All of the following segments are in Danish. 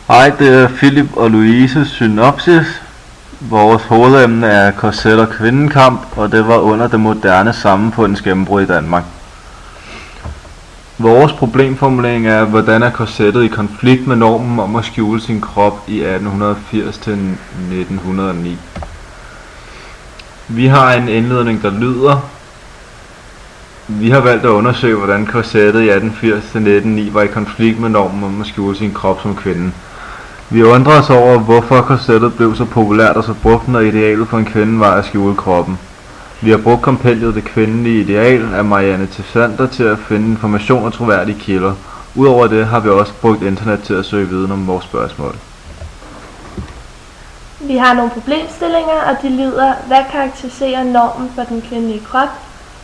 Hej, det er Philip og Louise Synopsis. Vores hovedemne er korset og kvindekamp, og det var under det moderne samfunds gennembrud i Danmark. Vores problemformulering er, hvordan er korsettet i konflikt med normen om at skjule sin krop i 1880 til 1909. Vi har en indledning, der lyder: vi har valgt at undersøge, hvordan korsettet i 1880 til 1909 var i konflikt med normen om at skjule sin krop som kvinde. Vi undrer os over, hvorfor korsettet blev så populært og så brugt, når idealet for en kvinde var at skjule kroppen. Vi har brugt kompendiet Det kvindelige ideal af Marianne Tissander til at finde information og troværdige kilder. Udover det har vi også brugt internet til at søge viden om vores spørgsmål. Vi har nogle problemstillinger, og de lyder: hvad karakteriserer normen for den kvindelige krop?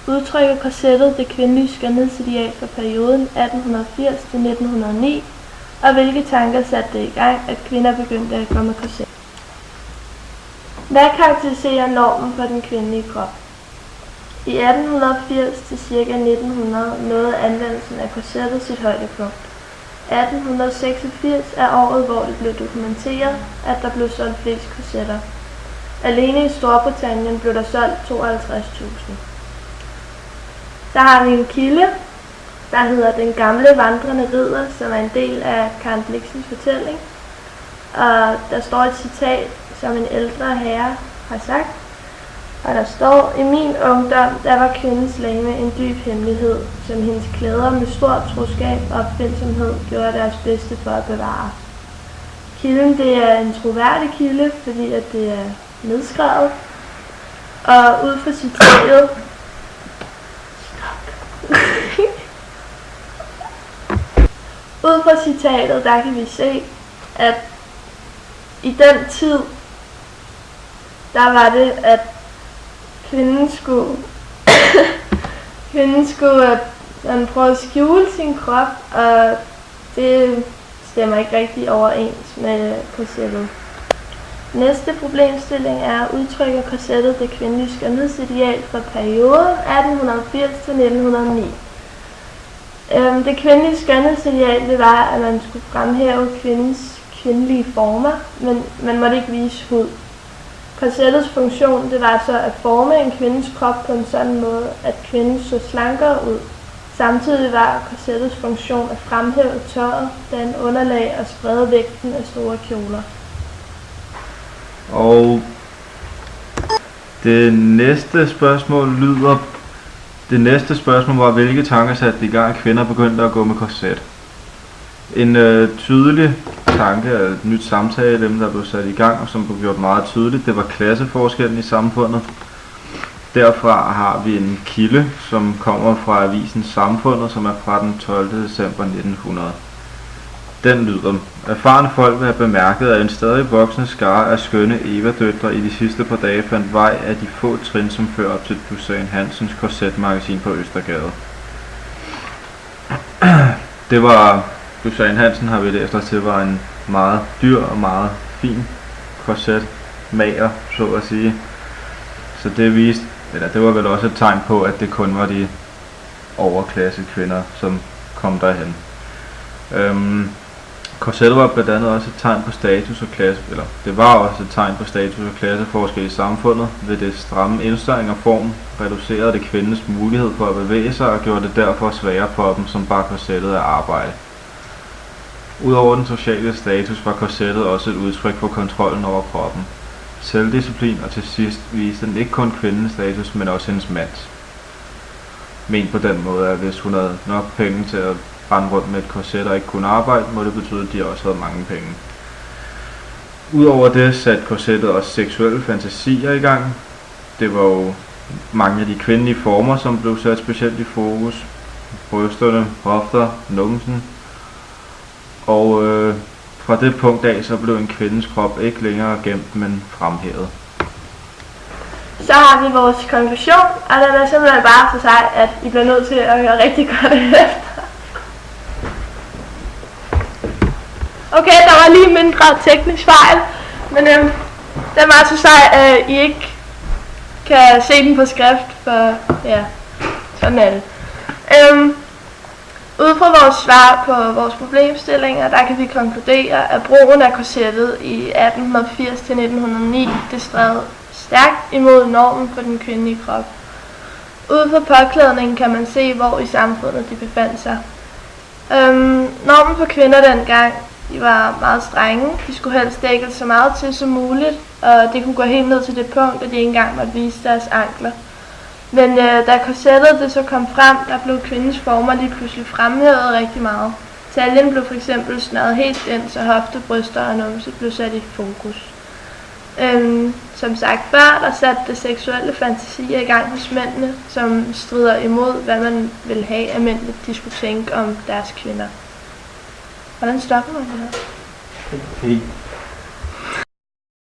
Udtrykker korsettet det kvindelige skønhedsideal for perioden 1880 til 1909? Og hvilke tanker satte det i gang, at kvinder begyndte at gå med korset? Hvad karakteriserer normen for den kvindelige krop? I 1880 til ca. 1900 nåede anvendelsen af korsettet sit højdepunkt. 1886 er året, hvor det blev dokumenteret, at der blev solgt flest korsetter. Alene i Storbritannien blev der solgt 52.000. Der har vi en kilde, der hedder Den gamle vandrende ridder, som er en del af Karen Blixens fortælling. Og der står et citat, som en ældre herre har sagt. Og der står: i min ungdom, der var kvindens legeme en dyb hemmelighed, som hendes klæder med stor troskab og opfindsomhed gjorde deres bedste for at bevare. Kilden, det er en troværdig kilde, fordi at det er nedskrevet. Og ud fra citatet Ud fra citatet, der kan vi se, at i den tid, der var det, at kvinden skulle prøve at skjule sin krop, og det stemmer ikke rigtig overens med korsettet. Næste problemstilling er: udtrykker korsettet det kvindelige skønhedsideal for perioden 1880 til 1909? Det kvindelige skønhedsideal, det var, at man skulle fremhæve kvindens kvindelige former, men man måtte ikke vise hud. Korsettets funktion, det var så at forme en kvindes krop på en sådan måde, at kvinden så slankere ud. Samtidig var korsettets funktion at fremhæve tøjet, danne underlag og sprede vægten af store kjoler. Og det næste spørgsmål var, hvilke tanker satte i gang, at kvinder begyndte at gå med korset. En tydelig tanke af et nyt samtale, der blev sat i gang, og som blev gjort meget tydeligt, det var klasseforskellen i samfundet. Derfra har vi en kilde, som kommer fra avisen Samfundet, som er fra den 12. december 1900. Den lyder: erfarne folk vil have bemærket, at en stadig voksende skare af skønne Eva-døtre i de sidste par dage fandt vej af de få trin, som fører op til Dusan Hansens korsetmagasin på Østergade. Det var Dusan Hansen, har vi læst os til, var en meget dyr og meget fin korsetmager, så at sige. Så det var vel også et tegn på, at det kun var de overklasse kvinder, som kom derhen. Korsettet var blandt andet også et tegn på status og klasse, eller det var også et tegn på status og klasseforskel i samfundet. Ved det stramme indstøjning og form reducerede det kvindens mulighed for at bevæge sig og gjorde det derfor sværere for dem, som bar korsettet at arbejde. Udover den sociale status var korsettet også et udtryk for kontrollen over kroppen, selvdisciplin, og til sidst viste den ikke kun kvindens status, men også hendes mands. Men på den måde, at hvis hun havde nok penge til at rende rundt med et korset og ikke kunne arbejde, må det betyde, at de også havde mange penge. Udover det satte korsettet også seksuelle fantasier i gang. Det var jo mange af de kvindelige former, som blev sat specielt i fokus. Brysterne, hofter, numsen. Og fra det punkt af, så blev en kvindes krop ikke længere gemt, men fremhævet. Så har vi vores konklusion, og den er simpelthen bare for sig, at I bliver nødt til at gøre rigtig godt efter. Okay, der var lige mindre teknisk fejl, men den var så sej, at I ikke kan se den på skrift, for ja, sådan er det. Ud fra vores svar på vores problemstillinger, der kan vi konkludere, at brugen af korsettet i 1880 til 1909 det stred stærkt imod normen for den kvindelige krop. Ud fra påklædningen kan man se, hvor i samfundet de befandt sig. Normen for kvinder dengang, de var meget strenge. De skulle helst dække så meget til som muligt, og det kunne gå helt ned til det punkt, at de ikke engang måtte vise deres ankler. Men da korsettet det så kom frem, der blev kvindens former lige pludselig fremhævet rigtig meget. Taljen blev for eksempel snøret helt ind, så hofte, bryster og numse blev sat i fokus. Som sagt før, der satte det seksuelle fantasier i gang hos mændene, som strider imod, hvad man vil have, at mændene de skulle tænke om deres kvinder. Hvordan stopper man det her? Helt